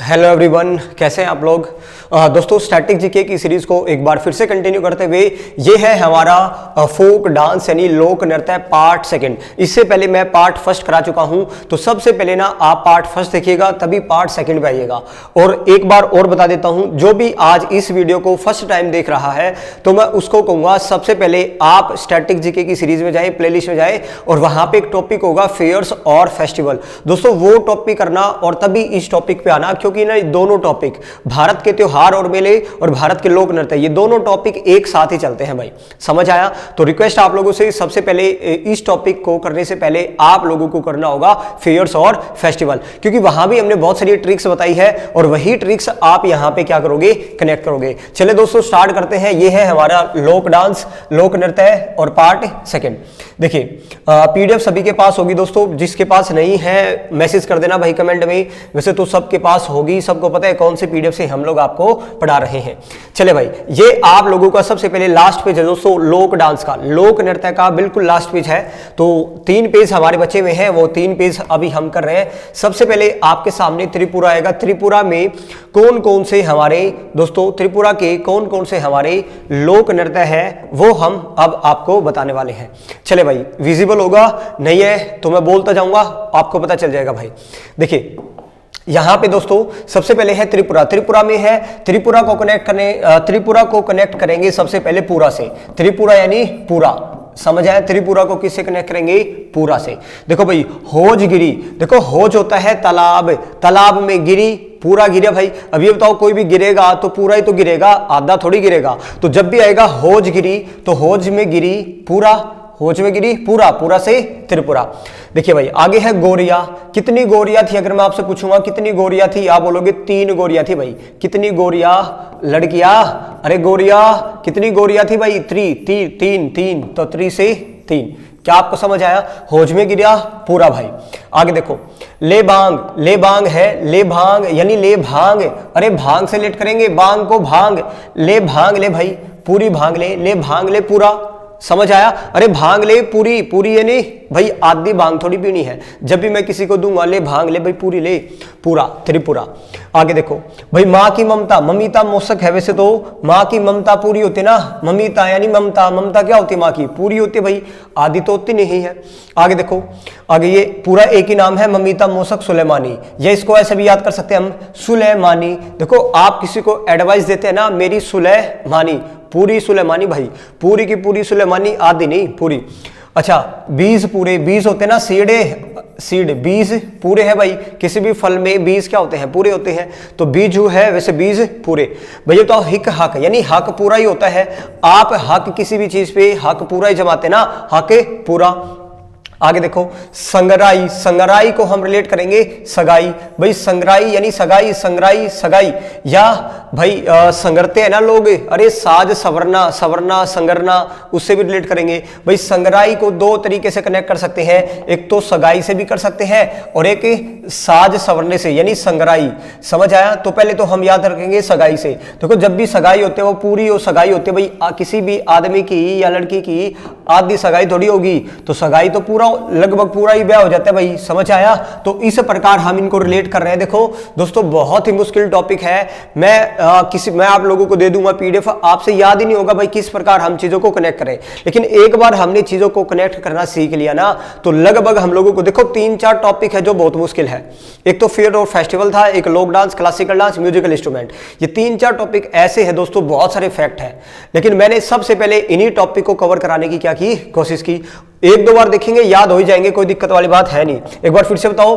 Hello everyone, कैसे हैं आप लोग। दोस्तों स्टैटिक जीके की सीरीज को एक बार फिर से कंटिन्यू करते हुए ये है हमारा फोक डांस यानी लोक नृत्य पार्ट सेकंड। इससे पहले मैं पार्ट फर्स्ट करा चुका हूं, तो सबसे पहले ना आप पार्ट फर्स्ट देखिएगा तभी पार्ट सेकंड पे आइएगा। और एक बार और बता देता हूं, जो भी आज इस वीडियो को फर्स्ट टाइम देख रहा है तो मैं उसको कहूंगा सबसे पहले आप स्टैटिक जीके की सीरीज में जाए, प्लेलिस्ट में जाए और वहां पे एक टॉपिक होगा फेयर्स और फेस्टिवल। दोस्तों वो टॉपिक करना और तभी इस टॉपिक पे आना, क्योंकि ना दोनों टॉपिक भारत के त्योहार और मेले और भारत के लोक नृत्य, ये दोनों टॉपिक एक साथ ही चलते हैं भाई। समझ आया? तो रिक्वेस्ट आप लोगों से, सबसे पहले इस टॉपिक को करने से पहले आप लोगों को करना होगा फेयर्स और फेस्टिवल, क्योंकि वहां भी हमने बहुत सारी ट्रिक्स बताई है और वही ट्रिक्स आप यहां पे क्या करोगे, कनेक्ट करोगे। चले दोस्तों स्टार्ट करते हैं। ये है हमारा लोक डांस, लोक नृत्य और पार्ट सेकंड। देखिए पीडीएफ सभी के पास होगी दोस्तों, जिसके पास नहीं है मैसेज कर देना भाई कमेंट में। वैसे तो सबके पास होगी, सबको पता है कौन से पीडीएफ से हम लोग आपको पढ़ा रहे हैं। चले भाई, ये आप लोगों का सबसे पहले लास्ट पेज है दोस्तों, लोक डांस का, लोक नृत्य का बिल्कुल लास्ट पेज है। तो 3 पेज हमारे बचे हुए हैं, वो 3 पेज अभी हम कर रहे हैं। सबसे पहले आपके सामने त्रिपुरा आएगा। त्रिपुरा में कौन कौन से हमारे दोस्तों, त्रिपुरा के कौन कौन से हमारे लोक नृत्य है वो हम अब आपको बताने वाले हैं। चले भाई, विजिबल होगा, नहीं है तो मैं बोलता जाऊंगा, आपको पता चल जाएगा भाई। देखिए यहां पे दोस्तों सबसे पहले है त्रिपुरा। त्रिपुरा में है, त्रिपुरा को कनेक्ट करेंगे सबसे पहले पूरा से। त्रिपुरा यानी पूरा, समझ आया? त्रिपुरा को किससे कनेक्ट करेंगे? पूरा से। देखो भाई होजगिरी, देखो होज होता है तालाब, तालाब में गिरी, पूरा गिरा भाई। अब ये बताओ कोई भी गिरेगा तो पूरा ही तो गिरेगा, आधा थोड़ी गिरेगा। तो जब भी आएगा होज गिरी तो होज में गिरी पूरा, होज में गिरी पूरा, पूरा से त्रिपुरा। देखिए भाई आगे है गोरिया। कितनी गोरिया थी? अगर मैं आपसे पूछूंगा कितनी गोरिया थी, आप बोलोगे 3 गोरिया थी भाई। कितनी गोरिया लड़कियां? अरे गोरिया कितनी गोरिया थी भाई? 3 तो 3 से 3। क्या आपको समझ आया? होज में गिरा पूरा भाई। आगे देखो लेबांग, लेबांग है, लेभांग यानी ले भांग। अरे भांग से लेट करेंगे, बांग को भांग, ले भांग ले भाई, पूरी भांग ले भांग ले पूरा। समझ आया? अरे भांग ले पूरी, पूरी यानी भाई आधी भांग थोड़ी पीनी है। जब भी मैं किसी को दूंगा ले भांग ले भाई, पूरी ले पूरा, त्रिपुरा। आगे देखो भाई माँ की ममता, ममिता मोसक है वैसे तो, माँ की ममता पूरी होती ना, ममिता यानी ममता। ममता क्या होती है? माँ की पूरी होती है भाई, आधी तो होती नहीं है। आगे देखो, आगे ये पूरा एक ही नाम है, ममिता मोसक सुलेमानी, या इसको ऐसे भी याद कर सकते हैं हम, सुलेमानी। देखो आप किसी को एडवाइस देते हैं ना, मेरी सुलेमानी, पूरी सुलेमानी भाई, पूरी की पूरी सुलेमानी, आदि नहीं पूरी। अच्छा बीज पूरे, बीज होते हैं ना सीडे, सीड बीज पूरे है भाई। किसी भी फल में बीज क्या होते हैं? पूरे होते हैं। तो बीजू है वैसे बीज पूरे भैया। तो हिक हक यानी हक पूरा ही होता है। आप हक किसी भी चीज पे हक पूरा ही जमाते ना, हक पूरा। आगे देखो संगराई, संगराई को हम रिलेट करेंगे सगाई भाई। संगराई यानी सगाई, संगराई सगाई, या भाई संगरते हैं ना लोग, अरे साज सवरना, सवरना संगरना, उससे भी रिलेट करेंगे भाई। संगराई को 2 तरीके से कनेक्ट कर सकते हैं, एक तो सगाई से भी कर सकते हैं और एक साज सवरने से यानी संगराई। समझ आया? तो पहले तो हम याद रखेंगे सगाई से। देखो जब भी सगाई होते है वो पूरी और सगाई होती है भाई। किसी भी आदमी की या लड़की की आधी सगाई थोड़ी होगी, तो सगाई तो पूरा लगभग पूरा ही ब्याह हो जाता है भाई। समझ आया? तो इस प्रकार हम इनको रिलेट कर रहे हैं। देखो दोस्तों बहुत ही मुश्किल टॉपिक है, मैं आप लोगों को दे दूंगा पीडीएफ, आपसे याद ही नहीं होगा भाई किस प्रकार हम चीजों को कनेक्ट करें। लेकिन एक बार हमने चीजों को कनेक्ट करना सीख लिया ना, तो लगभग हम लोगों को देखो 3-4 टॉपिक है जो बहुत मुश्किल है। एक तो फेयर और फेस्टिवल था, एक लोक dance, classical dance, musical instrument. ये 3-4 टॉपिक ऐसे है दोस्तों, बहुत सारे फैक्ट है, लेकिन मैंने सबसे पहले इन्हीं टॉपिक को कवर कराने की क्या की, कोशिश की। 1-2 बार देखेंगे याद हो ही जाएंगे, कोई दिक्कत वाली बात है नहीं। एक बार फिर से बताओ,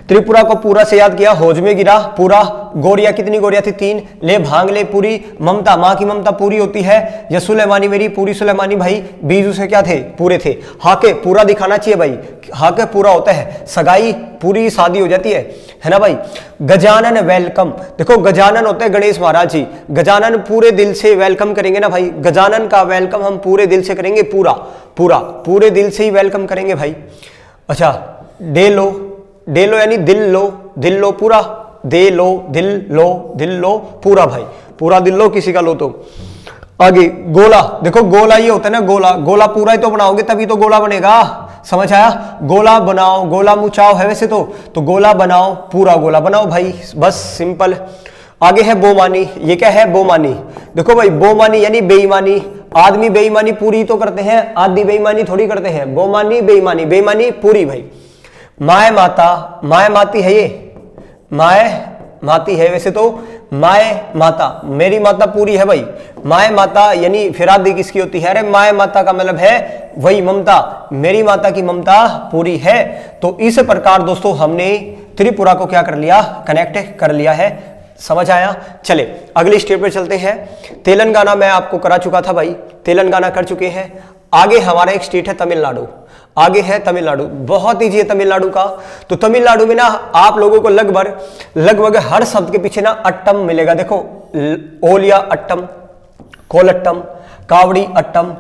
त्रिपुरा को पूरा से याद किया, होज में गिरा पूरा। गोरिया कितनी गोरिया थी? 3। ले भांग ले पूरी, ममता माँ की ममता पूरी होती है, या सुलेमानी मेरी पूरी सुलेमानी भाई। बीज उसे क्या थे? पूरे थे। हाके पूरा दिखाना चाहिए भाई, हाके पूरा होता है। सगाई पूरी शादी हो जाती है ना भाई। गजानन वेलकम, देखो गजानन होते हैं गणेश महाराज जी, गजानन पूरे दिल से वेलकम करेंगे ना भाई। गजानन का वेलकम हम पूरे दिल से करेंगे, पूरा पूरा पूरे दिल से ही वेलकम करेंगे भाई। अच्छा डेलो, डेलो यानी दिल लो, दिल लो पूरा, दे लो दिल लो, दिल लो पूरा भाई, पूरा दिल लो किसी का लो तो। आगे गोला, देखो गोला ये होता है ना, गोला, गोला पूरा ही तो बनाओगे तभी तो गोला बनेगा। समझ आया। गोला बनाओ, गोला मुचाओ है वैसे तो गोला बनाओ, पूरा गोला बनाओ भाई, बस सिंपल। आगे है बोमानी। ये क्या है? बोमानी। देखो भाई बोमानी यानी बेईमानी। आदमी बेईमानी पूरी तो करते हैं, आधी बेईमानी थोड़ी करते हैं। बोमानी बेईमानी, बेईमानी पूरी भाई। माए माता, माए माती है ये, माए माती है वैसे तो माए माता, मेरी माता पूरी है भाई। माए माता यानी फिर आदि किसकी होती है? अरे माए माता का मतलब है वही ममता, मेरी माता की ममता पूरी है। तो इस प्रकार दोस्तों हमने त्रिपुरा को क्या कर लिया? कनेक्ट कर लिया है। समझ आया? चले अगली स्टेप पे चलते हैं। तेलंगाना मैं आपको करा चुका था भाई, तेलंगाना कर चुके हैं। आगे हमारा एक स्टेट है तमिलनाडु, आगे है तमिलनाडु। बहुत ईजी है तमिलनाडु का। तो तमिलनाडु में ना आप लोगों को लगभग हर शब्द के पीछे ना अट्टम मिलेगा। देखो ओलिया अट्टम, कोलट्टम, कावड़ी अट्टम,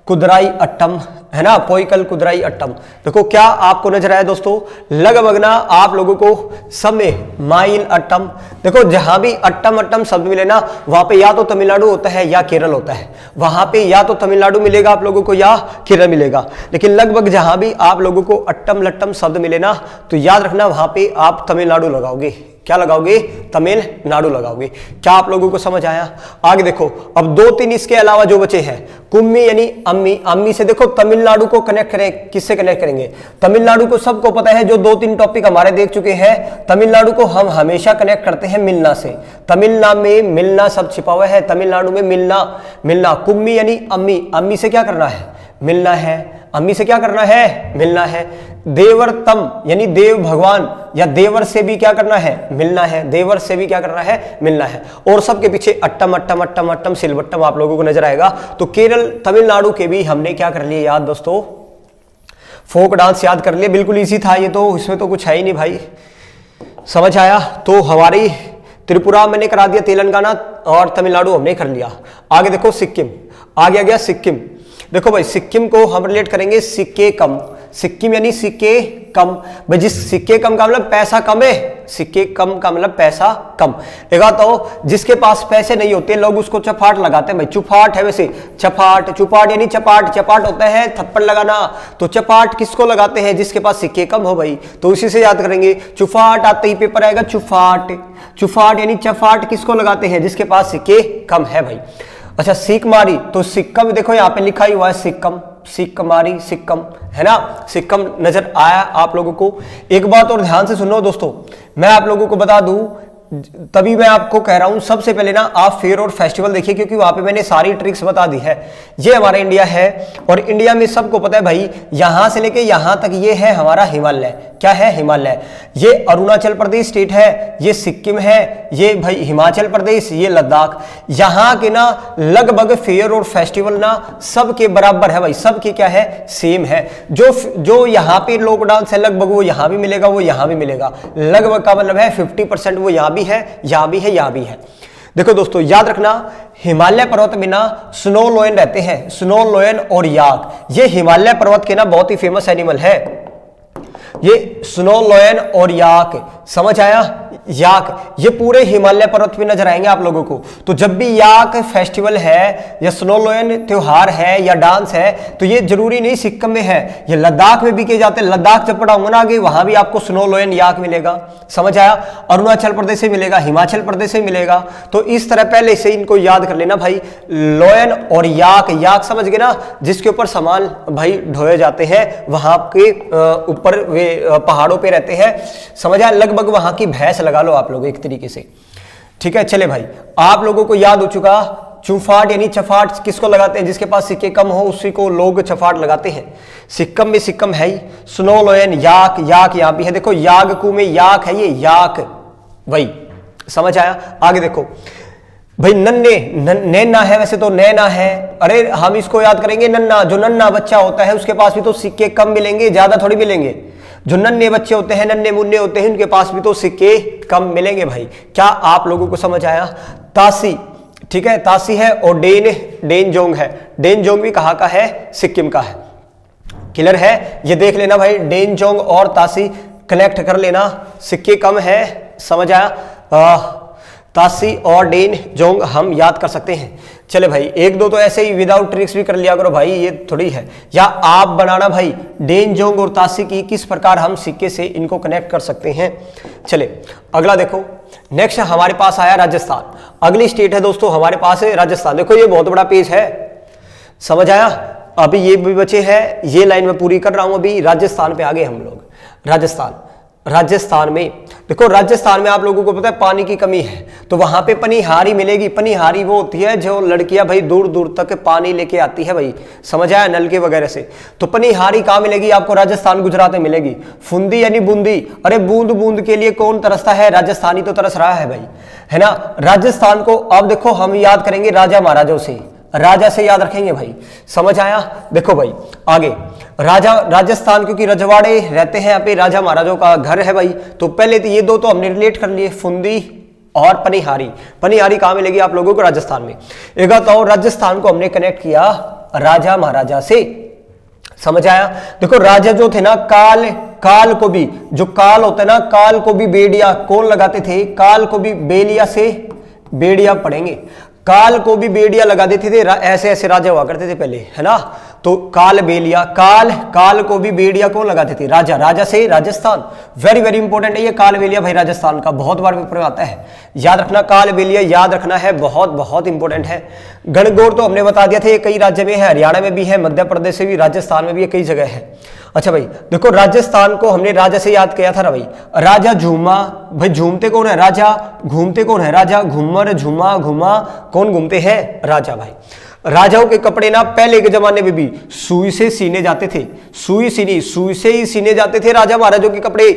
कुदराई अट्टम, है ना, पोइकल कुदराई अट्टम। देखो क्या आपको नजर आया दोस्तों? लगभग ना आप लोगों को सब में माइल अट्टम। देखो जहां भी अट्टम अट्टम शब्द मिले ना वहां पे या तो तमिलनाडु होता है या केरल होता है। वहां पे या तो तमिलनाडु मिलेगा आप लोगों को या केरल मिलेगा। लेकिन लगभग जहां भी आप लोगों को अट्टम लट्टम शब्द मिले ना तो याद रखना वहां पे आप तमिलनाडु लगाओगे। क्या लगाओगे? तमिलनाडु लगाओगे। क्या आप लोगों को समझ आया? आगे देखो अब 2-3 इसके अलावा जो बचे हैं, कुम्मी यानी अम्मी। अम्मी से देखो तमिलनाडु को कनेक्ट करें, किससे कनेक्ट करेंगे? तमिलनाडु को सबको पता है, जो 2-3 टॉपिक हमारे देख चुके हैं, तमिलनाडु को हम हमेशा कनेक्ट करते हैं मिलना से। तमिलनाडु में मिलना सब छिपा हुआ है, तमिलनाडु में मिलना। मिलना कुम्मी यानी अम्मी, अम्मी से क्या करना है? मिलना है। अम्मी से क्या करना है? मिलना है। देवरतम यानी देव भगवान या देवर से भी क्या करना है? मिलना है। देवर से भी क्या करना है? मिलना है। और सबके पीछे अट्टम अट्टम अट्टम अट्टम सिलवट्टम आप लोगों को नजर आएगा। तो केरल तमिलनाडु के भी हमने क्या कर लिया याद दोस्तों? फोक डांस याद कर लिया। बिल्कुल इजी था ये तो, इसमें तो कुछ है ही नहीं भाई। समझ आया? तो हमारी त्रिपुरा मैंने करा दिया, तेलंगाना और तमिलनाडु हमने कर लिया। आगे देखो सिक्किम, आगे आ गया सिक्किम। देखो भाई सिक्किम को हम रिलेट करेंगे सिक्के कम। सिक्किम यानी सिक्के कम। भाई जिस सिक्के कम का मतलब पैसा कम है, सिक्के कम का मतलब पैसा कम। देखा तो जिसके पास पैसे नहीं होते लोग उसको चपाट लगाते हैं भाई। चुपाट है वैसे चपाट, चुपाट यानी चपाट। चपाट होता है थप्पड़ लगाना। तो चपाट किसको लगाते हैं? जिसके पास सिक्के कम हो भाई। तो उसी से याद करेंगे। चुफाट आते ही पेपर आएगा चुफाट। चुफाट यानी चपाट किसको लगाते हैं? जिसके पास सिक्के कम है भाई। अच्छा सिक्क मारी, तो सिक्कम देखो यहाँ पे लिखा ही हुआ है सिक्कम, सिक्क मारी सिक्कम, है ना, सिक्कम नजर आया आप लोगों को? एक बात और ध्यान से सुनो दोस्तों, मैं आप लोगों को बता दूं, तभी मैं आपको कह रहा हूं सबसे पहले ना आप फेयर और फेस्टिवल देखिए, क्योंकि वहां पे मैंने सारी ट्रिक्स बता दी है। ये हमारा इंडिया है और इंडिया में सबको पता है भाई, यहां से लेके यहां तक ये है हमारा हिमालय। क्या है? हिमालय। ये अरुणाचल प्रदेश स्टेट है, ये सिक्किम है, ये भाई हिमाचल प्रदेश, ये लद्दाख। यहां के ना लगभग फेयर और फेस्टिवल ना सबके बराबर है भाई, सबके क्या है? सेम है। जो यहाँ पे लोक डांस है लगभग वो यहां भी मिलेगा, वो यहां भी मिलेगा। लगभग का मतलब है 50% वो यहां भी है, यहां भी है, यहां भी है। देखो दोस्तों याद रखना, हिमालय पर्वत में ना स्नो लोयन रहते हैं, स्नो लोयन और याक। ये हिमालय पर्वत के ना बहुत ही फेमस एनिमल है, ये स्नो लोयन और याक। समझ आया? याक ये पूरे हिमालय पर्वत पे नजर आएंगे आप लोगों को। तो जब भी याक फेस्टिवल है या स्नो लोयन त्योहार है या डांस है, तो ये जरूरी नहीं सिक्किम में है, ये लद्दाख में भी किए जाते हैं। लद्दाख जब पढ़ाऊंगा ना आगे, वहां भी आपको स्नो लोयन याक मिलेगा। समझ आया? अरुणाचल प्रदेश से मिलेगा, हिमाचल प्रदेश से मिलेगा। तो इस तरह पहले से इनको याद कर लेना भाई, लोयन और याक। याक समझ गए ना, जिसके ऊपर सामान भाई ढोए जाते हैं, वहां के ऊपर वे पहाड़ों पे रहते हैं। समझ आया? लगभग वहां की भैंस लगा लो आप लोग एक तरीके से। ठीक है, चले भाई, आप लोगों को याद हो चुका, चुफाट यानी चफाट किसको लगाते हैं? जिसके पास सिक्के कम हो उसी को लोग चफाट लगाते हैं। सिक्किम में सिक्किम है ही, स्नो लोयन याक, याक यहां भी है। देखो यागकू में याक है, ये याक वही। समझ आया? आगे देखो भाई, नन्ने नैना है, वैसे तो नैना है। अरे हम इसको याद करेंगे नन्ना। जो नन्ना बच्चा होता है उसके पास भी तो सिक्के कम मिलेंगे, ज्यादा थोड़ी मिलेंगे। जो नन्हे बच्चे होते हैं, नन्हे मुन्ने होते हैं, उनके पास भी तो सिक्के कम मिलेंगे भाई। क्या आप लोगों को समझ आया? तासी, ठीक है, तासी है। और डेनजोंग है। डेनजोंग भी कहाँ का है? सिक्किम का है। क्लियर है? ये देख लेना भाई, डेनजोंग और तासी कनेक्ट कर लेना, सिक्के कम है। समझ आया? तासी और डेनजोंग हम याद कर सकते हैं। चले भाई, एक दो तो ऐसे ही विदाउट ट्रिक्स भी कर लिया करो भाई, ये थोड़ी है। या आप बनाना भाई डेनजोंग और तासी की किस प्रकार हम सिक्के से इनको कनेक्ट कर सकते हैं। चले अगला देखो, नेक्स्ट हमारे पास आया राजस्थान। अगली स्टेट है दोस्तों हमारे पास है राजस्थान। देखो ये बहुत बड़ा पेज है, समझ आया। अभी ये भी बचे हैं, ये लाइन में पूरी कर रहा हूं। अभी राजस्थान पे आ गए हम लोग। राजस्थान में देखो, राजस्थान में आप लोगों को पता है पानी की कमी है, तो वहां पे पनिहारी मिलेगी। पनिहारी वो होती है जो लड़कियां भाई दूर दूर तक पानी लेके आती है भाई, समझ आया, नलके वगैरह से। तो पनिहारी कहाँ मिलेगी आपको? राजस्थान गुजरात में मिलेगी। फुंदी यानी बूंदी, अरे बूंद बूंद के लिए कौन तरसता है? राजस्थानी तो तरस रहा है भाई, है ना। राजस्थान को अब देखो हम याद करेंगे राजा महाराजों से, राजा से याद रखेंगे भाई, समझ आया। देखो भाई आगे राजस्थान, क्योंकि रजवाड़े रहते हैं यहाँ पे, राजा महाराजों का घर है भाई। तो पहले तो ये दो तो हमने रिलेट कर लिए, फुंदी और पनिहारी। पनिहारी कहाँ मिलेगी आप लोगों को? राजस्थान में। एक तो राजस्थान को हमने कनेक्ट किया राजा महाराजा से, समझ आया। देखो राजा जो थे ना, काल को भी, जो काल होता है ना, काल को भी बेड़िया कौन लगाते थे? काल को भी बेलिया से बेड़िया पढ़ेंगे, काल को भी बेड़िया लगा देते थे। ऐसे ऐसे राजा हुआ करते थे पहले, है ना। तो काल बेलिया, काल को भी बेड़िया कौन लगाते थे? राजा से राजस्थान। वेरी वेरी इंपॉर्टेंट है ये काल बेलिया भाई, राजस्थान का बहुत बार पेपर में आता है, याद रखना। काल बेलिया याद रखना है, बहुत बहुत इंपॉर्टेंट है। गणगौर तो हमने बता दिया था, ये कई राज्य में है, हरियाणा में भी है, मध्य प्रदेश में भी, राजस्थान में भी, कई जगह है। अच्छा भाई देखो, राजस्थान को हमने राजा से याद किया था ना भाई। राजा झूमा, भाई झूमते कौन है? राजा। घूमते कौन है? राजा। घूमर झूमा घुमा, कौन घूमते हैं? राजा भाई। राजाओं के कपड़े ना पहले के जमाने में भी सुई से सीने जाते थे, सुई से ही सीने जाते थे राजा महाराजों के कपड़े।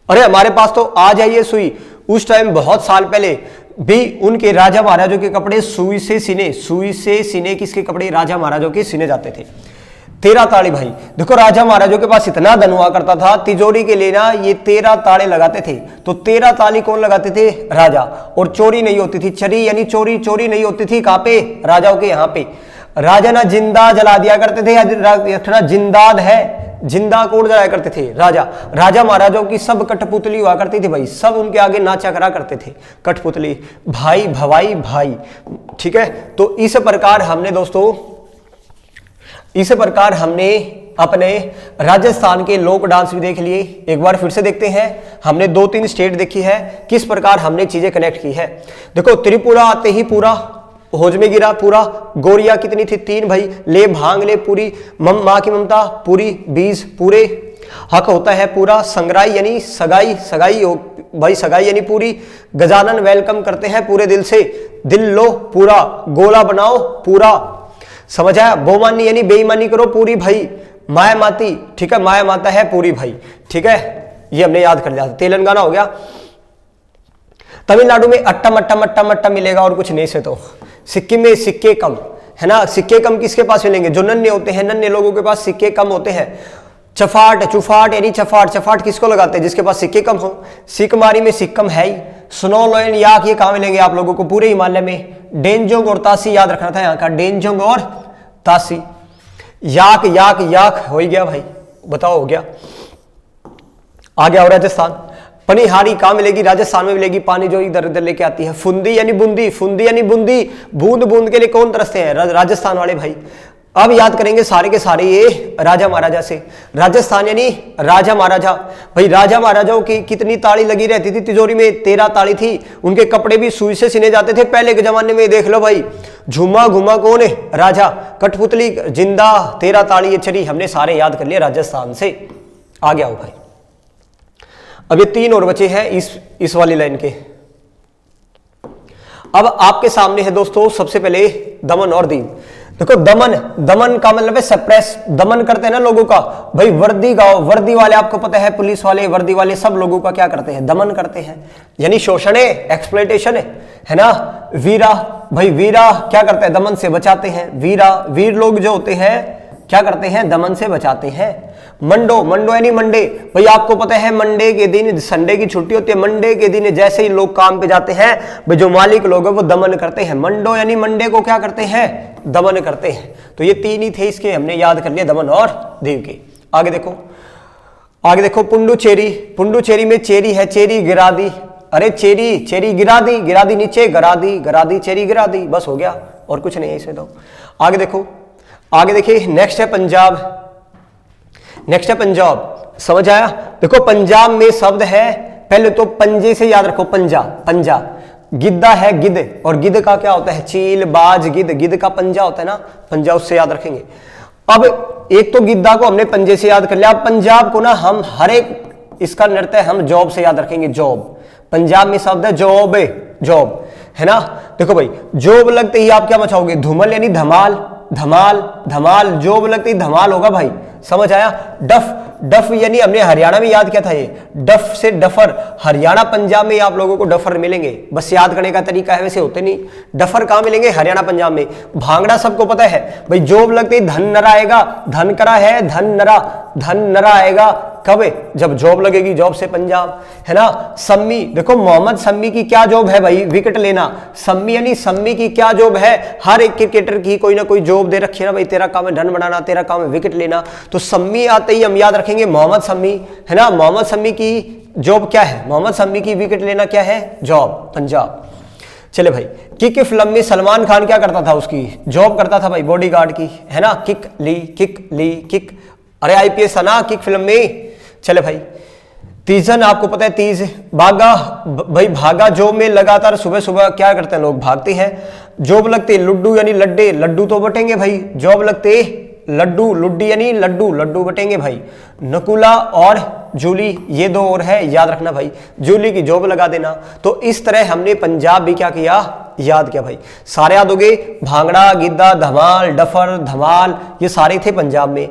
अरे हमारे पास तो आ जाइए सुई, उस टाइम बहुत साल पहले भी उनके राजा महाराजों के कपड़े सुई से सीने किसके कपड़े? राजा महाराजों के सीने जाते थे। 13 ताले भाई, देखो राजा महाराजों के पास इतना धन हुआ करता था, तिजोरी के लिए ना ये 13 ताले लगाते थे। तो 13 ताली कौन लगाते थे? राजा। और चोरी नहीं होती थी, चरी यानी चोरी नहीं होती थी। कहां पे? राजाओं के यहाँ पे। राजा ना जिंदा जला दिया करते थे, जिंदाद है, जिंदा कौन जलाया करते थे? राजा महाराजों की सब कठपुतली हुआ करती थी भाई, सब उनके आगे नाचा करा करते थे, कठपुतली भाई भवाई भाई, ठीक है। तो इस प्रकार हमने दोस्तों, इस प्रकार हमने अपने राजस्थान के लोक डांस भी देख लिए। एक बार फिर से देखते हैं, हमने 2-3 स्टेट देखी है, किस प्रकार हमने चीजें कनेक्ट की है। देखो त्रिपुरा आते ही पूरा होज में गिरा पूरा। गोरिया कितनी थी? 3 भाई। ले भांग ले पूरी, माँ की ममता पूरी, बीज पूरे, हक होता है पूरा। संग्राई यानी सगाई हो भाई, सगाई यानी पूरी। गजानन वेलकम करते हैं पूरे दिल से, दिल लो पूरा। गोला बनाओ पूरा, समझ आया। बेईमानी यानी बेईमानी करो पूरी भाई। माया माती, ठीक है, माया माता है पूरी भाई, ठीक है, ये हमने याद कर लिया। तेलंगाना हो गया। तमिलनाडु में अट्टा मिलेगा और कुछ नहीं से। तो सिक्किम में सिक्के कम, है ना। सिक्के कम किसके पास मिलेंगे? जो नन्हे होते हैं, नन्हे लोगों के पास सिक्के कम होते हैं। चुफाट यानी चफाट किसको लगाते हैं? जिसके पास सिक्के कम हो। सिकमारी में सिक्कम है ही। स्नो लोयन याक ये कहां मिलेंगे आप लोगों को? पूरे हिमालय में। डेनजोंग और तासी याद रखना था यहाँ का, डेनजोंग और तासी। याक हो ही गया भाई, बताओ हो गया। आ गया और राजस्थान। पनिहारी कहां मिलेगी? राजस्थान में मिलेगी, पानी जो इधर उधर लेके आती है। फुंदी यानी बूंदी, बूंद बूंद के लिए कौन तरसते हैं? राजस्थान वाले भाई। अब याद करेंगे सारे के सारे ये राजा महाराजा से। राजस्थान यानी राजा महाराजा भाई। राजा महाराजाओं की कितनी ताली लगी रहती थी तिजोरी में? 13 ताली थी। उनके कपड़े भी सुई से सिने जाते थे पहले के जमाने में, देख लो भाई। झूमा घुमा कौन है? राजा। कठपुतली जिंदा, 13 ताली, ये चरी, हमने सारे याद कर लिए राजस्थान से। आ गया हो भाई। अब ये 3 और बचे हैं इस वाली लाइन के। अब आपके सामने है दोस्तों सबसे पहले दमन और दीव। देखो दमन का मतलब है सप्रेस, दमन करते हैं ना लोगों का भाई। वर्दी गाओ, वर्दी वाले आपको पता है, पुलिस वाले, वर्दी वाले सब लोगों का क्या करते हैं? दमन करते हैं, यानी शोषण है, एक्सप्लॉयटेशन है ना। वीरा भाई, वीरा क्या करते हैं? दमन से बचाते हैं। वीर लोग जो होते हैं क्या करते हैं? दमन से बचाते हैं। मंडो यानी मंडे भाई, आपको पता है मंडे के दिन, संडे की छुट्टी होती है, मंडे के दिन जैसे ही लोग काम पे जाते हैं भाई, जो मालिक लोग हैं वो दमन करते हैं। मंडो यानी मंडे को क्या करते हैं? दमन करते हैं। तो ये 3 ही थे इसके, हमने याद कर लिया, दमन और दीव के। आगे देखो पुंडुचेरी में चेरी है, चेरी गिरा दी। अरे चेरी गिरा दी नीचे, गरा दी चेरी गिरा दी, बस हो गया। और कुछ नहीं है इसमें। तो आगे देखो, आगे देखिए, नेक्स्ट है पंजाब। नेक्स्ट है पंजाब, समझ आया? देखो पंजाब में शब्द है, पहले तो पंजे से याद रखो, पंजा, पंजा, गिद्दा है गिद्ध, और गिद्ध का क्या होता है? चील, बाज, गिद्ध, गिद्ध का पंजा होता है ना, पंजा, उससे याद रखेंगे। अब एक तो गिद्दा को हमने पंजे से याद कर लिया, अब पंजाब को ना हम हर एक इसका नृत्य हम जॉब से याद रखेंगे, जॉब। पंजाब में शब्द है जॉब, जॉब, है ना? देखो भाई, जॉब लगते ही आप क्या मचाओगे? धूमल यानी धमाल, धमाल, धमाल, जॉब लगते ही धमाल होगा भाई, समझ आया? डफ, डफ यानी हमने हरियाणा में याद किया था, ये डफ से डफर, हरियाणा पंजाब में आप लोगों को डफर मिलेंगे, बस याद करने का तरीका है, वैसे होते नहीं। डफर कहां मिलेंगे? हरियाणा पंजाब में। भांगड़ा सबको पता है भाई, जॉब लगते ही धन नरा आएगा, धन करा है, धन नरा, धन नरा आएगा कब? जब जॉब लगेगी, जॉब से पंजाब, है ना? सम्मी, देखो मोहम्मद सम्मी की क्या जॉब है भाई? विकेट लेना। सम्मी यानी सम्मी की क्या जॉब है? हर एक क्रिकेटर की कोई ना कोई जॉब दे रखी है ना भाई, तेरा काम है रन बनाना, तेरा काम है विकेट लेना। तो सम्मी आते ही हम याद रखेंगे मोहम्मद सम्मी, है ना? मोहम्मद सम्मी की जॉब क्या है? मोहम्मद सम्मी की विकेट लेना क्या है? जॉब, पंजाब। चले भाई, किक फिल्म में सलमान खान क्या करता था? उसकी जॉब करता था भाई बॉडीगार्ड की, है ना? किक ली, किक ली, किक, अरे आईपीएस था ना किक फिल्म में। चले भाई, तीजन आपको पता है, तीज, भागा भाई, भागा जॉब में लगातार सुबह सुबह क्या करते हैं लोग? भागते हैं। जॉब लगते लुड्डू यानी लड्डे, लड्डू तो बटेंगे भाई। जॉब लगते लड्डू, लुड्डी यानी लड्डू, लड्डू बटेंगे भाई। नकुला और जूली, ये दो और है, याद रखना भाई, जूली की जॉब लगा देना। तो इस तरह हमने पंजाब भी क्या किया? याद किया भाई। सारे याद हो गए, भांगड़ा, गिद्दा, धमाल, डफर, धमाल, ये सारे थे पंजाब में।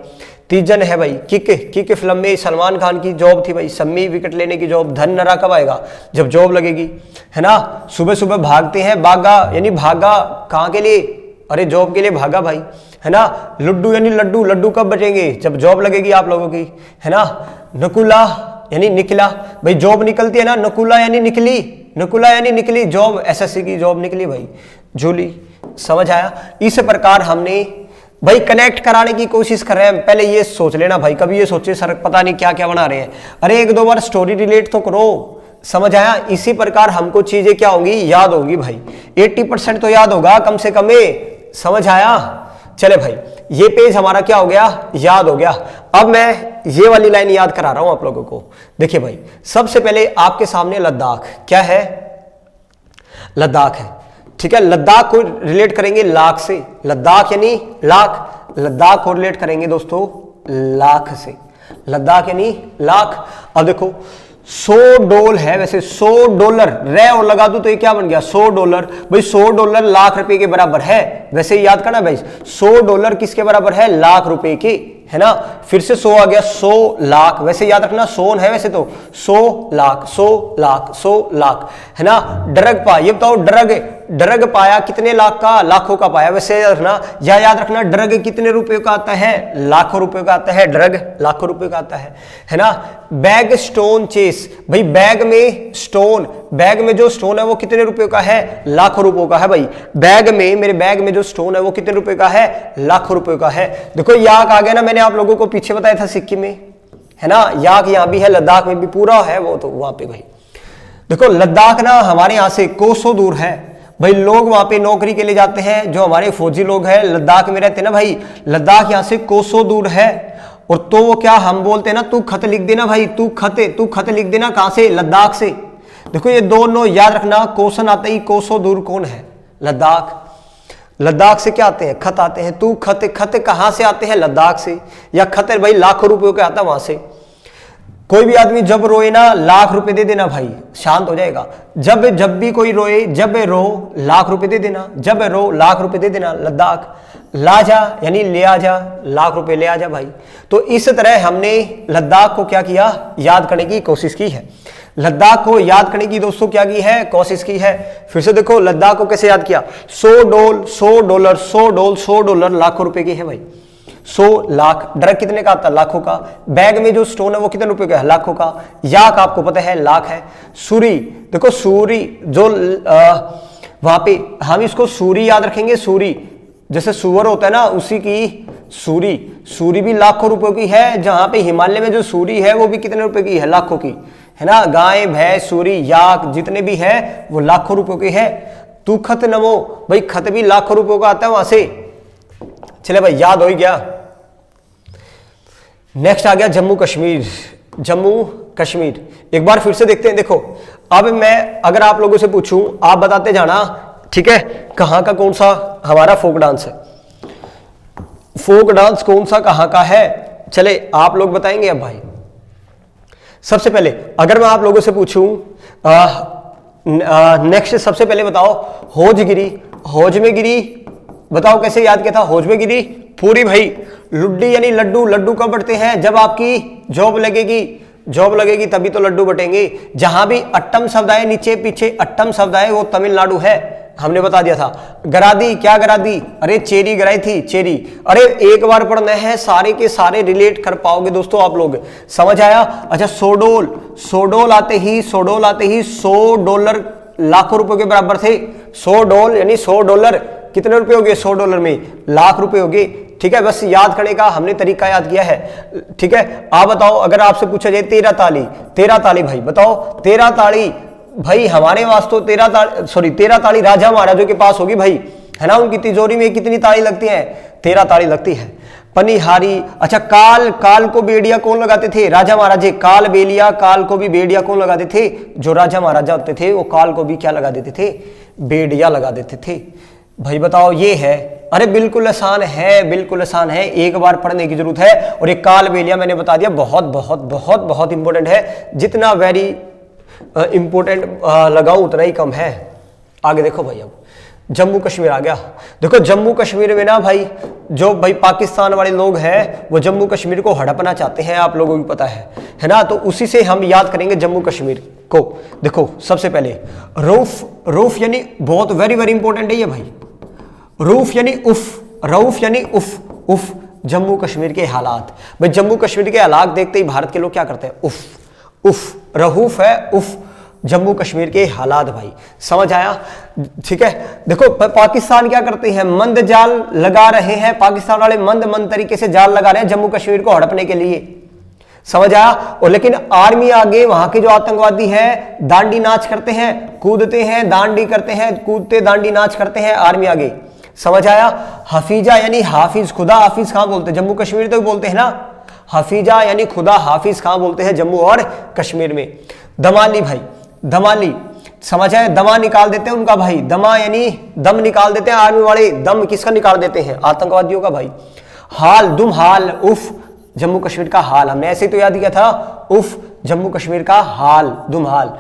तीजन है भाई किक, किक फिल्म में सलमान खान की जॉब थी भाई, सम्मी विकेट लेने की जॉब। धन नरा कब आएगा? जब जॉब लगेगी, है ना? सुबह सुबह भागते हैं, भागा यानी भागा कहाँ के लिए? अरे जॉब के लिए भागा भाई, है ना? लुड्डू यानी लड्डू, लड्डू कब बचेंगे? जब जॉब लगेगी आप लोगों की, है ना? नकुला यानी निकला भाई, जॉब निकलती है ना, नकुला यानी निकली, नकुला यानी निकली जॉब, एसएससी की जॉब निकली भाई, जूली, समझ आया? इस प्रकार हमने भाई कनेक्ट कराने की कोशिश कर रहे हैं। पहले ये सोच लेना भाई, कभी ये सोचे सर पता नहीं क्या क्या बना रहे हैं, अरे एक दो बार स्टोरी रिलेट तो करो, समझ आया? इसी प्रकार हमको चीजें क्या होंगी? याद होगी भाई। 80% तो याद होगा कम से कम, समझ आया? चले भाई, ये पेज हमारा क्या हो गया? याद हो गया। अब मैं ये वाली लाइन याद करा रहा हूं आप लोगों को। देखिए भाई, सबसे पहले आपके सामने लद्दाख, क्या है? लद्दाख है, ठीक है? लद्दाख को रिलेट करेंगे लाख से, लद्दाख यानी लाख, लद्दाख को रिलेट करेंगे दोस्तों लाख से, लद्दाख यानी लाख। अब देखो $100 है, वैसे $100 रे और लगा दूं तो ये क्या बन गया? $100 भाई, $100 लाख रुपए के बराबर है। वैसे ही याद करना भाई, $100 किसके बराबर है? लाख रुपए के, है ना? फिर से 100 आ गया, 100 लाख, वैसे याद रखना 100 है वैसे तो 100 लाख, 100 लाख, 100 लाख, है ना? ड्रग पा, ये बताओ ड्रग, ड्रग पाया कितने लाख का? लाखों का पाया। वैसे याद रखना, या याद रखना ड्रग कितने रुपए का आता है? लाखों रुपए का आता है, ड्रग लाखों रुपए का आता है ना? बैग स्टोन चेस भाई, बैग में स्टोन, बैग में जो स्टोन है वो कितने रुपए का है? लाखों रुपयों का है भाई। बैग में, मेरे बैग में जो स्टोन है वो कितने रुपए का है? लाखों रुपयों का है। देखो याक आ गया ना, मैंने आप लोगों को पीछे बताया था सिक्किम में, है ना? याक यहां भी है, लद्दाख में भी पूरा है वो, तो वहां पे भाई देखो लद्दाख ना हमारे यहां से कोसों दूर है भाई। लोग वहां पे नौकरी के लिए जाते हैं, जो हमारे फौजी लोग हैं लद्दाख में रहते हैं ना भाई, लद्दाख यहां से कोसों दूर है। और तो वो क्या हम बोलते हैं ना, तू खत लिख देना भाई, तू खत लिख देना, कहां से? लद्दाख से। देखो ये दोनों याद रखना, क्वेश्चन आता ही कोसों दूर कौन है? लद्दाख। लद्दाख से क्या आते हैं? खत आते हैं। तू खत, खत कहां से आते हैं? लद्दाख से। या खत भाई लाखों रुपयों का आता है वहां से। कोई भी आदमी जब रोए ना, लाख रुपए दे देना भाई, शांत हो जाएगा। जब भी कोई रोए, जब रो लाख रुपए दे देना, जब रो लाख रुपए दे देना। लद्दाख। लाजा यानी ले आ जा, लाख रुपए ले आ जा भाई। तो इस तरह हमने लद्दाख को क्या किया? याद करने की कोशिश की है। लद्दाख को याद करने की दोस्तों क्या की है? कोशिश की है। फिर से देखो लद्दाख को कैसे याद किया? $100 लाखों रुपए की है भाई। 100 लाख। ड्रग कितने का आता? लाखों का। बैग में जो स्टोन है वो कितने रुपए का है? लाखों का। याक आपको पता है लाख है। सूरी, देखो सूरी जो वहां पे हम इसको सूरी याद रखेंगे। सूरी जैसे सुअर होता है ना, उसी की सूरी। सूरी भी लाखों रुपयों की है। जहां पे हिमालय में जो सूरी है वो भी कितने रुपए की है? लाखों की, है ना? गाय, भैंस, सूरी, याक जितने भी है वो लाखों रुपयों की है। तू खत नमो, भाई खत भी लाखों रुपयों का आता है वहां से। चले भाई याद हो ही गया। नेक्स्ट आ गया जम्मू कश्मीर। जम्मू कश्मीर एक बार फिर से देखते हैं। देखो अब मैं अगर आप लोगों से पूछूं, आप बताते जाना, ठीक है, कहां का कौन सा हमारा फोक डांस है, फोक डांस कौन सा कहां का है, चले आप लोग बताएंगे। अब भाई सबसे पहले अगर मैं आप लोगों से पूछूं, नेक्स्ट सबसे पहले बताओ होज गिरी, होज में गिरी, बताओ कैसे याद किया था, होज में गिरी पूरी भाई। लुड्डी यानी लड्डू, लड्डू कब बढ़ते हैं, जब आपकी जॉब लगेगी, जॉब लगेगी तभी तो लड्डू बटेंगे। जहां भी अट्टम शब्द आए, नीचे पीछे अट्टम शब्द आए, वो तमिलनाडु है, हमने बता दिया था। गरादी, क्या गरादी, अरे चेरी गराई थी, चेरी। अरे एक बार पढ़ना है, सारे के सारे रिलेट कर पाओगे दोस्तों आप लोग, समझ आया। अच्छा सोडोल, सोडोल आते ही, सोडोल आते ही $100 लाखों रुपए के बराबर थे। $100 यानी $100 कितने रुपए हो गए, $100 में लाख रुपए हो गए। ठीक है, बस याद करने का हमने तरीका याद किया है। ठीक है, आप बताओ अगर आपसे पूछा जाए 13 ताली, 13 ताली भाई बताओ, 13 ताली भाई हमारे वास्तव 13 ताली राजा महाराजों के पास होगी भाई, है ना। उनकी तिजोरी में कितनी ताली लगती है, 13 ताली लगती है। पनिहारी, अच्छा काल, काल को बेड़िया कौन लगाते थे, राजा महाराजे। काल बेलिया, काल को भी बेड़िया कौन लगाते थे, जो राजा महाराजा होते थे वो काल को भी क्या लगा देते थे, बेड़िया लगा देते थे। भाई बताओ ये है, अरे बिल्कुल आसान है, बिल्कुल आसान है, एक बार पढ़ने की जरूरत है। और ये काल बेलिया मैंने बता दिया, बहुत बहुत बहुत बहुत इंपॉर्टेंट है, जितना वेरी इंपॉर्टेंट लगाऊं उतना ही कम है। आगे देखो भाई, अब जम्मू कश्मीर आ गया। देखो जम्मू कश्मीर में ना भाई, जो भाई पाकिस्तान वाले लोग हैं वो जम्मू कश्मीर को हड़पना चाहते हैं, आप लोगों को पता है ना। तो उसी से हम याद करेंगे जम्मू कश्मीर को। देखो सबसे पहले रऊफ, रऊफ यानी बहुत वेरी वेरी इंपॉर्टेंट है ये भाई, रूफ यानी उफ, रऊफ यानी उफ, उफ जम्मू कश्मीर के हालात। भाई जम्मू कश्मीर के हालात देखते ही भारत के लोग क्या करते हैं, उफ, उफ, रहूफ है उफ, जम्मू कश्मीर के हालात भाई, समझ आया। ठीक है, देखो पाकिस्तान क्या करते हैं, मंद जाल लगा रहे हैं, पाकिस्तान वाले मंद मंद तरीके से जाल लगा रहे हैं जम्मू कश्मीर को हड़पने के लिए, समझ आया। और लेकिन आर्मी आगे, वहां के जो आतंकवादी हैं दांडी नाच करते हैं, कूदते हैं, दांडी करते हैं, कूदते दांडी नाच करते हैं आर्मी आगे, समझ आया। हफीजा यानी हाफिज, खुदा हाफिज कहां बोलते हैं, जम्मू कश्मीर तो बोलते हैं ना, हफीजा यानी खुदा हाफिज कहां बोलते हैं, जम्मू और कश्मीर में। दमाली भाई, दमाली समझ आया, दमा निकाल देते हैं उनका भाई, दमा यानी दम निकाल देते हैं आर्मी वाले, दम किसका निकाल देते हैं, आतंकवादियों का भाई। हाल, दुम हाल, उफ जम्मू कश्मीर का हाल, हमने ऐसे तो याद किया था, उफ जम्मू कश्मीर का हाल, दुम हाल।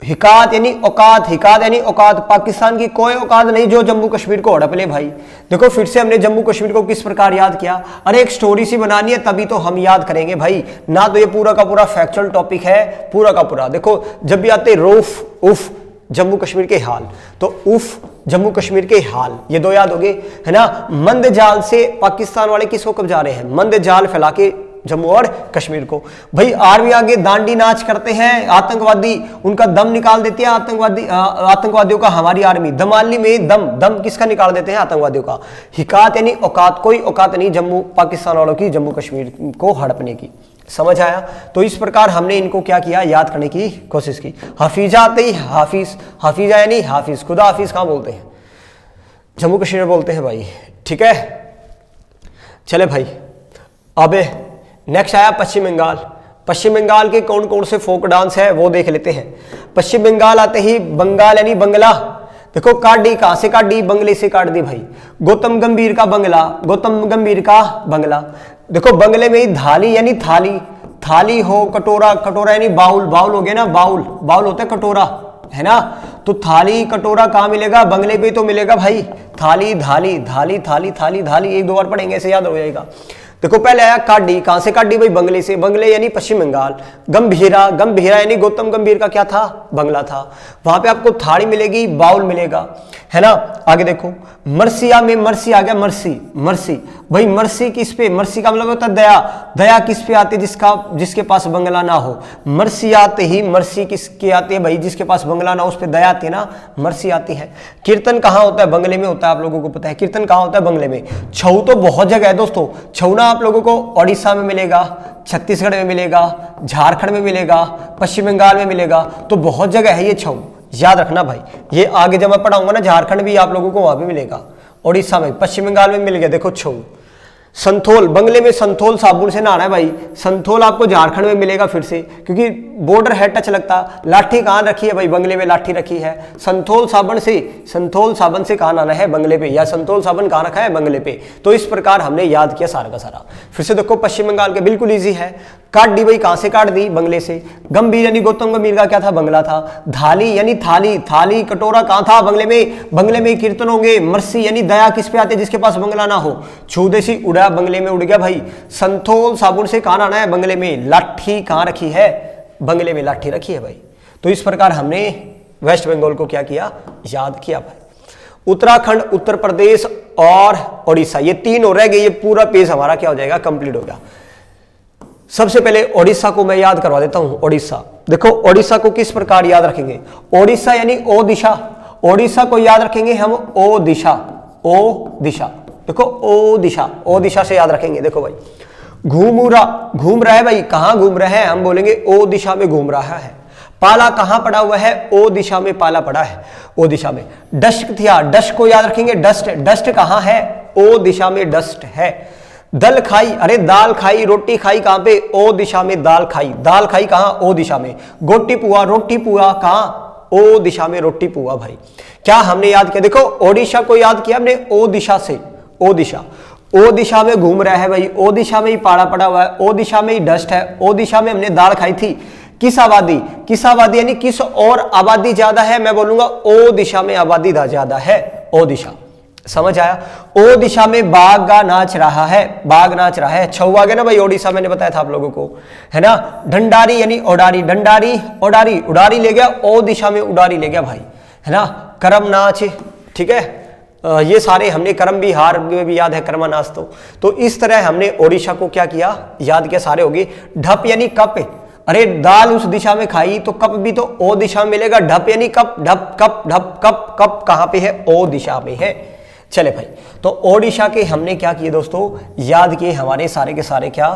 हिकात यानी औकात, हिकात यानी औकात, पाकिस्तान की कोई औकात नहीं जो जम्मू कश्मीर को हड़प ले भाई। देखो फिर से हमने जम्मू कश्मीर को किस प्रकार याद किया, अरे एक स्टोरी सी बनानी है तभी तो हम याद करेंगे भाई, ना तो ये पूरा का पूरा फैक्चुअल टॉपिक है पूरा का पूरा। देखो जब भी आते रऊफ, उफ जम्मू कश्मीर के हाल, तो उफ जम्मू कश्मीर के हाल, ये दो याद हो गए, है ना। मंद जाल से पाकिस्तान वाले किसको कब्जा रहे हैं, मंद जाल फैला के जम्मू और कश्मीर को। भाई आर्मी आगे दांडी नाच करते हैं आतंकवादी, उनका दम निकाल देती है आतंकवादियों का हमारी आर्मी। दमाली में दम, दम किसका निकाल देते हैं, आतंकवादियों का। हिकात यानी औकात, कोई औकात नहीं जम्मू पाकिस्तान वालों की जम्मू कश्मीर को हड़पने की, समझ आया। तो इस प्रकार हमने इनको क्या किया, याद करने की कोशिश की। हफीजा आते ही हाफिज, हफीजा यानी हाफिज, खुदा हाफिज कहां बोलते हैं, जम्मू कश्मीर में बोलते हैं भाई। ठीक है, चले भाई अब नेक्स्ट आया पश्चिम बंगाल। पश्चिम बंगाल के कौन कौन से फोक डांस है वो देख लेते हैं। पश्चिम बंगाल आते ही बंगाल यानी बंगला, देखो काटी, कहां से काटी, बंगले से काट दी भाई। गौतम गंभीर का बंगला, गौतम गंभीर का बंगला। देखो बंगले में ही थाली यानी थाली, थाली हो, कटोरा, कटोरा यानी बाउल, बाउल हो गया ना, बाउल, बाउल होता है कटोरा, है ना। तो थाली कटोरा कहां मिलेगा, बंगले पे तो मिलेगा भाई। थाली, धाली, धाली, थाली, थाली, धाली, एक दो बार पढ़ेंगे ऐसे याद हो जाएगा। देखो पहले आया काडी, कहां से काडी भाई, बंगले से, बंगले यानी पश्चिम बंगाल। गंभीरा, गंभीरा यानी गौतम गंभीर का क्या था, बंगला था। वहां पे आपको थाली मिलेगी, बाउल मिलेगा, है ना। आगे देखो मर्सिया में, मर्सी आ गया, मर्सी, मर्सी भाई, मर्सी किस पे, मर्सी का मतलब होता है दया, दया किस पे आती है, जिसके पास बंगला ना हो। मर्सी आते ही, मर्सी किसके आती है भाई, जिसके पास बंगला ना हो उस पे दया आती है ना, मर्सी आती है। कीर्तन कहां होता है, बंगले में होता है, आप लोगों को पता है कीर्तन कहां होता है, बंगले में। छऊ तो बहुत जगह है दोस्तों, छऊ ना आप लोगों को ओडिशा में मिलेगा, छत्तीसगढ़ में मिलेगा, झारखंड में मिलेगा, पश्चिम बंगाल में मिलेगा, तो बहुत जगह है ये छऊ, याद रखना भाई, ये आगे जब मैं पढ़ाऊंगा ना झारखंड भी आप लोगों को वहां भी मिलेगा, उड़ीसा में, पश्चिम बंगाल में मिल गया। देखो छऊ, संथोल, बंगले में संथोल साबुन से नहाना है भाई। संथोल आपको झारखंड में मिलेगा फिर से, क्योंकि बॉर्डर है, टच लगता। लाठी कहाँ रखी है भाई, बंगले में लाठी रखी है। संथोल साबुन से कहाँ नहाना है, बंगले पे, या संथोल साबुन कहाँ रखा है, बंगले पे। तो इस प्रकार हमने याद किया सारा का सारा। फिर से देखो पश्चिम बंगाल के, बिल्कुल ईजी है। काट दी भाई, कहाँ से काट दी, बंगले से। गंभीर यानी गौतम गंभीर का क्या था, बंगला था। धाली यानी थाली, थाली कटोरा कहाँ था, बंगले में, बंगले में कीर्तन होंगे। मर्सी यानी दया किस पे आते, जिसके पास बंगला ना हो। छूदेसी उड़ा, बंगले में उड़ गया भाई। संथोल साबुन से कहाँ आना है, बंगले में। लाठी कहाँ रखी है, बंगले में लाठी रखी है भाई। तो इस प्रकार हमने वेस्ट बंगाल को क्या किया, याद किया भाई। उत्तराखंड, उत्तर प्रदेश और ओडिशा, ये तीन हो रह गए, ये पूरा पेज हमारा क्या हो जाएगा, कंप्लीट हो गया। सबसे पहले ओडिशा को मैं याद करवा देता हूं। ओडिशा, देखो ओडिशा को किस प्रकार याद रखेंगे, ओडिशा यानी ओ दिशा, ओडिशा को याद रखेंगे हम ओ दिशा, ओ दिशा। देखो ओ दिशा, ओ दिशा से याद रखेंगे। देखो भाई, घूम रहा है भाई, कहां घूम रहा है, हम बोलेंगे ओ दिशा में घूम रहा है। पाला कहां पड़ा हुआ है, ओ दिशा में पाला पड़ा है, ओ दिशा में। डस्ट थिया, डस्ट को याद रखेंगे, डस्ट, डस्ट कहां है, ओ दिशा में डस्ट है। दल खाई, अरे दाल खाई, रोटी खाई कहां पे, ओ दिशा में दाल खाई, दाल खाई कहां, ओ दिशा में। गोटी पुआ, रोटी पुआ कहां, ओ दिशा में रोटी पुआ भाई। क्या हमने याद किया, देखो ओडिशा को याद किया हमने ओ दिशा से, ओ दिशा, ओ दिशा में घूम रहा है भाई, ओ दिशा में ही पाड़ा पड़ा हुआ है, ओ दिशा में ही डस्ट है, ओ दिशा में हमने दाल खाई थी। किस आबादी, किस आबादी यानी किस और आबादी ज्यादा है, मैं बोलूंगा ओ दिशा में आबादी ज्यादा है, ओ दिशा। समझ आया, ओ दिशा में बाघ का नाच रहा है, बाघ नाच रहा है। छऊ आ गया ना भाई, ओडिशा मैंने बताया था आप लोगों को, है ना। ढंडारी यानी ओडारी, डंडारी ओडारी, उडारी ले गया, ओ दिशा में उडारी ले गया भाई, है ना। करम नाच, ठीक है, ये सारे हमने, करम बिहार में भी याद है कर्मा नाच। तो इस तरह हमने ओडिशा को क्या किया, याद किया, सारे हो गए। ढप यानी कप, अरे दाल उस दिशा में खाई तो कप भी तो ओ दिशा में मिलेगा। ढप यानी कप, ढप कप, ढप कप, कप कहां पे है, ओ दिशा में है। चले भाई, तो ओडिशा के हमने क्या किए दोस्तों, याद किए हमारे सारे के सारे क्या,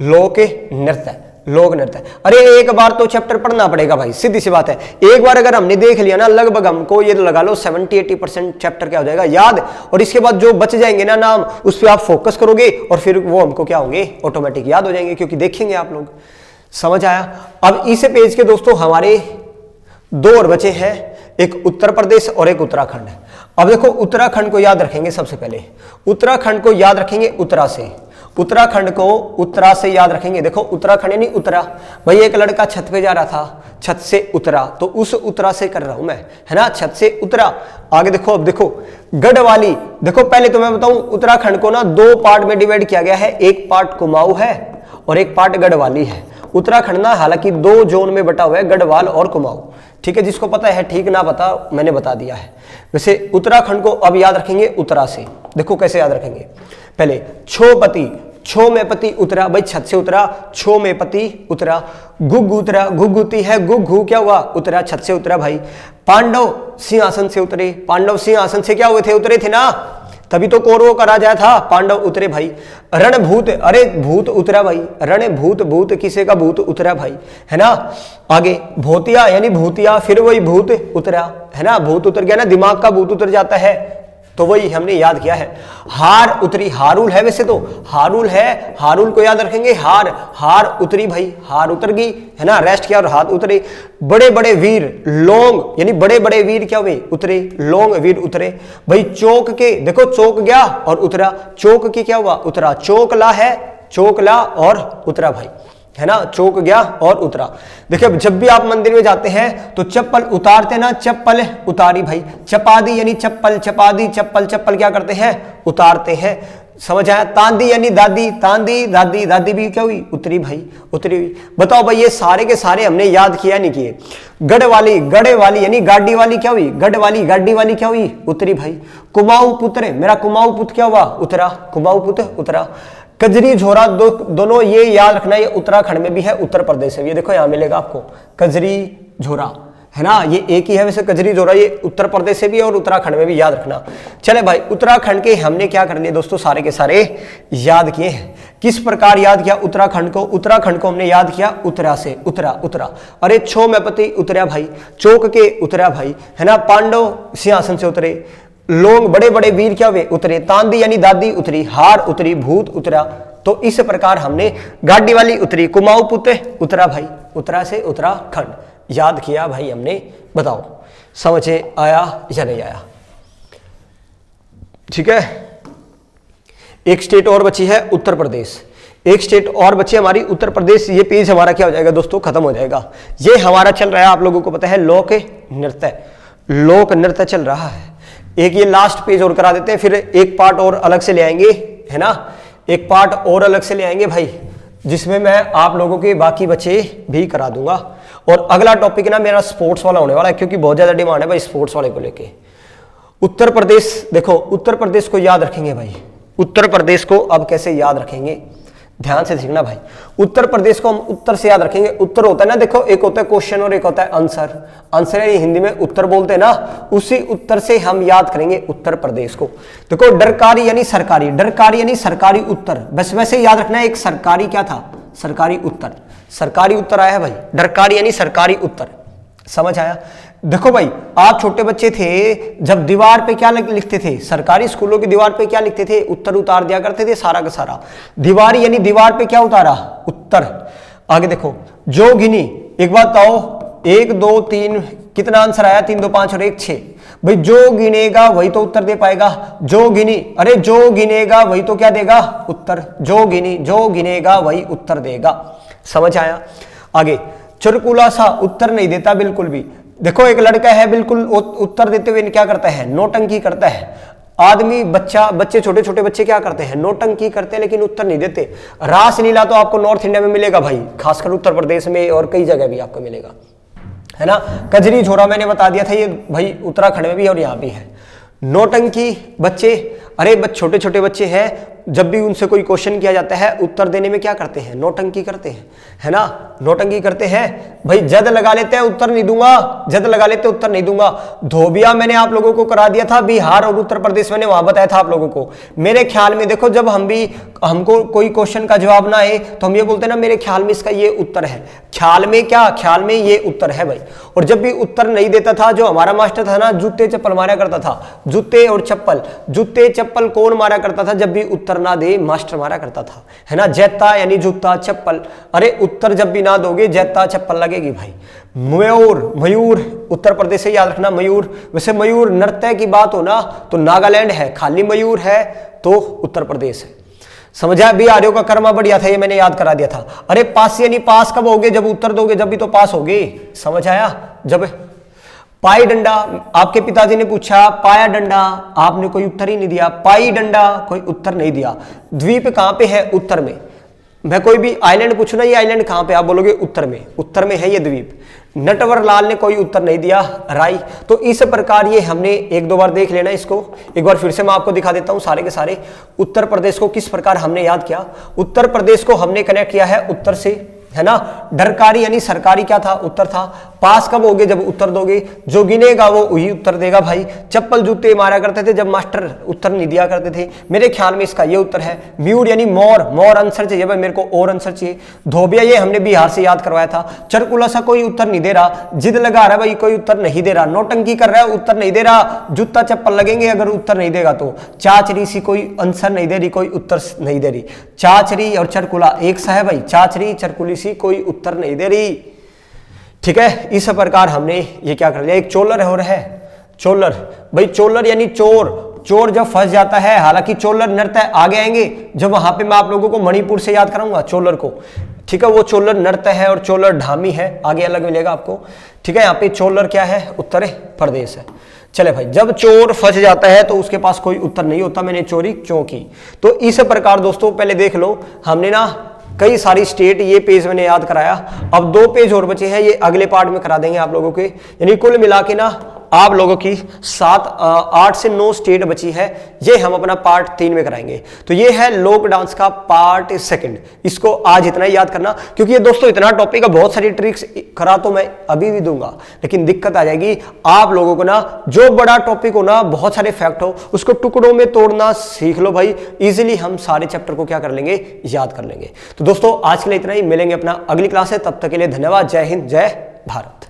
लोक नृत्य, लोक नृत्य। अरे एक बार तो चैप्टर पढ़ना पड़ेगा भाई, सीधी सी बात है। एक बार अगर हमने देख लिया ना, लगभग हमको ये लगा लो 70-80% चैप्टर क्या हो जाएगा याद। और इसके बाद जो बच जाएंगे ना नाम, उस पर आप फोकस करोगे और फिर वो हमको क्या होंगे, ऑटोमेटिक याद हो जाएंगे, क्योंकि देखेंगे आप लोग। समझ आया। अब इस पेज के दोस्तों हमारे दो और बचे हैं, एक उत्तर प्रदेश और एक उत्तराखंड। अब देखो उत्तराखंड को याद रखेंगे, सबसे पहले उत्तराखंड को याद रखेंगे उत्तरा से, उत्तराखंड को उत्तरा से याद रखेंगे। देखो उत्तराखंड यानी उत्तरा भाई, एक लड़का छत पे जा रहा था, छत से उतरा, तो उस उत्तरा से कर रहा हूं मैं, है ना, छत से उतरा। आगे देखो, अब देखो गढ़वाली, देखो पहले तो मैं बताऊं, उत्तराखंड को ना दो पार्ट में डिवाइड किया गया है, एक पार्ट कुमाऊं है और एक पार्ट गढ़वाली है। उत्तराखंड ना हालांकि दो जोन में बटा हुआ है, गढ़वाल और कुमाऊं, ठीक है, जिसको पता है ठीक, ना पता मैंने बता दिया है। वैसे उत्तराखंड को अब याद रखेंगे उत्तरा से। देखो कैसे याद रखेंगे, पहले छोपति, छो में पति उतरा भाई, छत से उतरा, छो में पति उतरा। गुग उतरा, गुगुती है, गुग क्या हुआ, उतरा, छत से उतरा भाई। पांडव सिंहासन से उतरे, पांडव सिंहासन से क्या हुए थे, उतरे थे ना, तभी तो कौरवों का राजा था, पांडव उतरे भाई। रणभूत, अरे भूत उतरा भाई, रणभूत, भूत किसे का भूत उतरा भाई, है ना। आगे भूतिया यानी भूतिया, फिर वही भूत उतरा, है ना, भूत उतर गया ना, दिमाग का भूत उतर जाता है, तो वही हमने याद किया है। हार उतरी, हारुल है वैसे तो, हारुल है, हारुल को याद रखेंगे, हार, हार उतरी भाई, हार उतर गई, है ना, रेस्ट किया और हाथ उतरे। बड़े बड़े वीर, लोंग यानी बड़े बड़े वीर क्या हुए, उतरे, लोंग वीर उतरे भाई। चौक के, देखो चौक गया और उतरा, चौक के क्या हुआ, उतरा। चौकला है, चौकला और उतरा भाई, है ना, चौक गया और उतरा। देखिए जब भी आप मंदिर में जाते हैं तो चप्पल उतारते ना, चप्पल उतारी भाई। चपादी यानी चप्पल, चपादी, चप्पल, चप्पल क्या करते हैं, उतारते हैं। समझ आया। तांदी यानी दादी, तांदी, दादी, दादी भी क्या हुई, उतरी भाई, उतरी हुई। बताओ भाई ये सारे के सारे हमने याद किया नहीं किए। गढ़ वाली, गढ़े वाली यानी गाड़ी वाली क्या हुई, गढ़ वाली, गाड़ी वाली क्या हुई, उतरी भाई। कुमाऊं पुत्र, मेरा कुमाऊं पुत्र क्या हुआ, उतरा, कुमाऊं पुत्र उतरा। कजरी झोरा, दोनों ये याद रखना, ये उत्तराखंड में भी है, उत्तर प्रदेश में भी, देखो यहां मिलेगा आपको कजरी झोरा, है ना, ये एक ही है वैसे कजरी जोरा, ये उत्तर प्रदेश से भी है और उत्तराखंड में भी, याद रखना। चले भाई, उत्तराखंड के हमने क्या कर लिए दोस्तों, सारे के सारे याद किए हैं। किस प्रकार याद किया उत्तराखंड को? उत्तराखंड को हमने याद किया उत्तरा से, उतरा। अरे छो में पति उतरा भाई, चौक के उतरा भाई, है ना, पांडव सिंहासन से उतरे, लोग बड़े बड़े वीर क्या हुए, उतरे, तांदी यानी दादी उतरी, हार उतरी, भूत उतरा। तो इस प्रकार हमने गाड़ी वाली उतरी, कुमाऊं पुत्र उतरा भाई, उतरा से उत्तराखंड याद किया भाई हमने। बताओ समझ आया या नहीं आया? ठीक है, एक स्टेट और बची है उत्तर प्रदेश, एक स्टेट और बची हमारी उत्तर प्रदेश। ये पेज हमारा क्या हो जाएगा दोस्तों, खत्म हो जाएगा। ये हमारा चल रहा है, आप लोगों को पता है, लोक नृत्य चल रहा है। एक ये लास्ट पेज और करा देते हैं, फिर एक पार्ट और अलग से ले आएंगे, है ना, एक पार्ट और अलग से ले आएंगे भाई, जिसमें मैं आप लोगों के बाकी बच्चे भी करा दूंगा। और अगला टॉपिक ना मेरा स्पोर्ट्स वाला होने वाला है, क्योंकि बहुत ज्यादा डिमांड है भाई स्पोर्ट्स वाले को लेके। उत्तर प्रदेश, देखो उत्तर प्रदेश को याद रखेंगे भाई, उत्तर प्रदेश को अब कैसे याद रखेंगे, ध्यान से सीखना भाई। उत्तर प्रदेश को हम उत्तर से याद रखेंगे। उत्तर होता है ना, देखो एक होता है क्वेश्चन और एक होता है आंसर। आंसर है हिंदी में उत्तर बोलते हैं ना, उसी उत्तर से हम याद करेंगे उत्तर प्रदेश को। देखो डरकारी यानी सरकारी, डरकारी यानी सरकारी उत्तर, बस वैसे याद रखना है। एक सरकारी क्या था, सरकारी उत्तर, सरकारी उत्तर आया है भाई, डरकारी यानी सरकारी उत्तर, समझ आया? देखो भाई, आप छोटे बच्चे थे जब दीवार पे क्या लिखते थे, सरकारी स्कूलों की दीवार पे क्या लिखते थे, उत्तर उतार दिया करते थे सारा का सारा। दीवार यानी दीवार पे क्या उतारा, उत्तर। आगे देखो, जो गिनी, एक बात बताओ, 1 2 3 कितना आंसर आया, 3 2 5 और 1 6। भाई जो गिनेगा वही तो उत्तर दे पाएगा। जो गिनी, अरे जो गिनेगा वही तो क्या देगा, उत्तर। जो गिनेगा वही उत्तर देगा, समझ आया? आगे, चुरकुला सा उत्तर नहीं देता बिल्कुल भी। देखो एक लड़का है, बिल्कुल उत्तर देते हुए क्या करता है, नोटंकी करता है। आदमी, बच्चे छोटे छोटे बच्चे क्या करते हैं, नोटंकी करते हैं, लेकिन उत्तर नहीं देते। रासलीला तो आपको नॉर्थ इंडिया में मिलेगा भाई, खासकर उत्तर प्रदेश में और कई जगह भी आपको मिलेगा, है ना। कजरी झोरा मैंने बता दिया था, ये भाई उत्तराखंड में भी और यहाँ भी है। नोटंकी बच्चे, अरे छोटे छोटे बच्चे हैं, जब भी उनसे कोई क्वेश्चन किया जाता है उत्तर देने में क्या करते हैं, नोटंकी करते हैं, है ना, नोटंकी करते हैं भाई। जद लगा लेते हैं उत्तर नहीं दूंगा, जद लगा लेते उत्तर नहीं दूंगा। धोबिया मैंने आप लोगों को करा दिया था, बिहार और उत्तर प्रदेश मैंने वहां बताया था आप लोगों को। मेरे ख्याल में देखो, जब हमको कोई क्वेश्चन का जवाब ना आए तो हम ये बोलते हैं ना, मेरे ख्याल में इसका ये उत्तर है। ख्याल में क्या, ख्याल में ये उत्तर है भाई। और जब भी उत्तर नहीं देता था, जो हमारा मास्टर था ना, जूते चप्पल मारा करता था। जूते और चप्पल, जूते चप्पल कौन मारा करता था, जब भी उत्तर ना दे मास्टर मारा करता था, है ना। जैता यानी जूता, चप्पल, अरे उत्तर जब भी ना दोगे जैता चप्पल लगेगी भाई। मयूर उत्तर प्रदेश से याद रखना, मयूर। वैसे मयूर नृत्य की बात हो ना तो नागालैंड है, खाली मयूर है तो उत्तर प्रदेश है। समझा? बिहारियों का कर्मा बढ़िया था, ये मैंने याद करा दिया था। अरे पास यानी पास कब होगे, जब उत्तर दोगे, जब भी तो पास होगे, समझ आया? जब पाई डंडा, आपके पिताजी ने पूछा पाया डंडा, आपने कोई उत्तर ही नहीं दिया। पाई डंडा, कोई उत्तर नहीं दिया। द्वीप कहां पे है, उत्तर में। मैं कोई भी आइलैंड पूछू ना, ये आइलैंड कहां पे, आप बोलोगे उत्तर में, उत्तर में है ये द्वीप। नटवर लाल ने कोई उत्तर नहीं दिया, राई। तो इस प्रकार ये हमने 1-2 बार देख लेना इसको, एक बार फिर से मैं आपको दिखा देता हूं सारे के सारे। उत्तर प्रदेश को किस प्रकार हमने याद किया, उत्तर प्रदेश को हमने कनेक्ट किया है उत्तर से, है ना। डरकारी यानी सरकारी क्या था, उत्तर था। पास कब होगे, जब उत्तर दोगे। जो गिनेगा वो वही उत्तर देगा भाई। चप्पल जूते मारा करते थे जब मास्टर उत्तर नहीं दिया करते थे। मेरे ख्याल में इसका ये उत्तर है। म्यूर यानी मोर, मोर आंसर चाहिए भाई मेरे को, और आंसर चाहिए। धोबिया ये हमने बिहार से याद करवाया था। चरकुला सा कोई उत्तर नहीं दे रहा, जिद लगा रहा है भाई, कोई उत्तर नहीं दे रहा। नोटंकी कर रहा है, उत्तर नहीं दे रहा। जूता चप्पल लगेंगे अगर उत्तर नहीं देगा तो। चाचरी सी कोई आंसर नहीं दे रही, कोई उत्तर नहीं दे रही। चाचरी और चरकुला एक सा है भाई, चाचरी चरकुली सी कोई उत्तर नहीं दे रही। ठीक है, इस प्रकार हमने ये क्या कर लिया। एक चोलर है और है चोलर भाई। चोलर यानी चोर, चोर जब फंस जाता है, हालांकि चोलर नृत्य आगे आएंगे जब वहां पे मैं आप लोगों को मणिपुर से याद कराऊंगा चोलर को। ठीक है, वो चोलर नृत्य है और चोलर ढामी है, आगे अलग मिलेगा आपको। ठीक है, यहाँ पे चोलर क्या है, उत्तर प्रदेश है। चले भाई, जब चोर फंस जाता है तो उसके पास कोई उत्तर नहीं होता, मैंने चोरी क्यों की। तो इस प्रकार दोस्तों पहले देख लो, हमने ना कई सारी स्टेट, ये पेज मैंने याद कराया। अब 2 पेज और बचे हैं, ये अगले पार्ट में करा देंगे आप लोगों के। यानी कुल मिला के ना आप लोगों की 8 से 9 स्टेट बची है, ये हम अपना पार्ट 3 में कराएंगे। तो ये है लोक डांस का पार्ट 2। इसको आज इतना ही याद करना, क्योंकि ये दोस्तों इतना टॉपिक है, बहुत सारी ट्रिक्स करा तो मैं अभी भी दूंगा, लेकिन दिक्कत आ जाएगी आप लोगों को ना, जो बड़ा टॉपिक हो ना, बहुत सारे फैक्ट हो, उसको टुकड़ों में तोड़ना सीख लो भाई। इजीली हम सारे चैप्टर को क्या कर लेंगे, याद कर लेंगे। तो दोस्तों आज के लिए इतना ही, मिलेंगे अपना अगली क्लास है, तब तक के लिए धन्यवाद। जय हिंद, जय भारत।